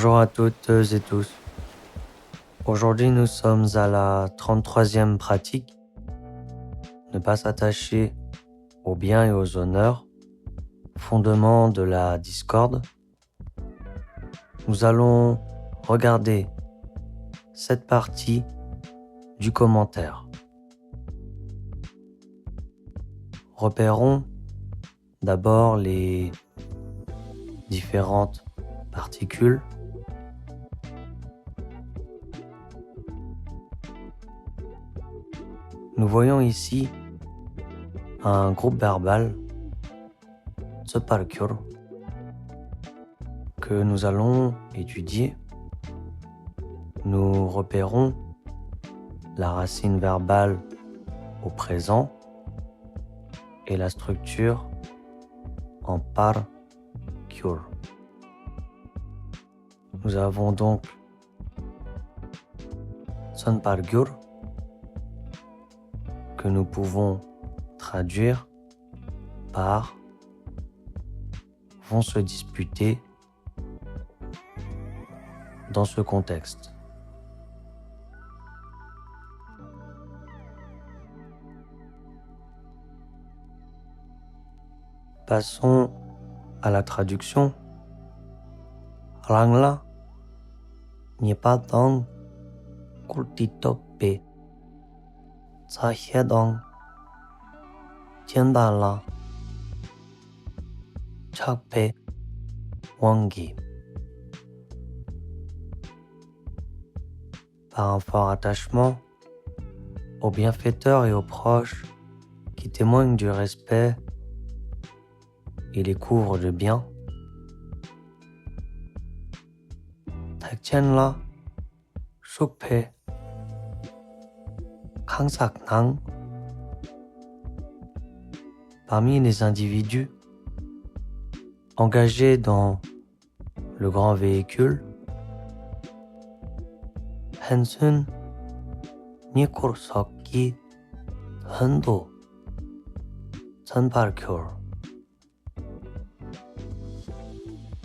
Bonjour à toutes et tous. Aujourd'hui, nous sommes à la 33e pratique. Ne pas s'attacher aux biens et aux honneurs, fondement de la discorde. Nous allons regarder cette partie du commentaire. Repérons d'abord les différentes particules. Nous voyons ici un groupe verbal, tseparkyur, que nous allons étudier. Nous repérons la racine verbale au présent et la structure en par-kyur. Nous avons donc tsunpargyur que nous pouvons traduire par vont se disputer dans ce contexte. Passons à la traduction. Rangla Nyepatong Kultitope Tsahedong Tiendala Chakpe Wangi. Par un fort attachement aux bienfaiteurs et aux proches qui témoignent du respect et les couvrent de bien. Takchenla Shukpe Kangsaknang. Parmi les individus engagés dans le grand véhicule, Hensun Nikursokki Hendo Tsunparkyur.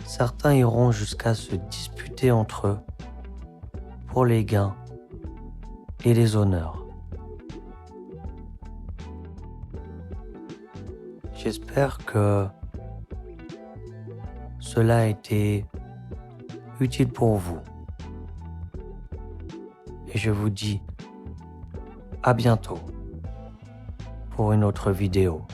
Certains iront jusqu'à se disputer entre eux pour les gains et les honneurs. J'espère que cela a été utile pour vous. Et je vous dis à bientôt pour une autre vidéo.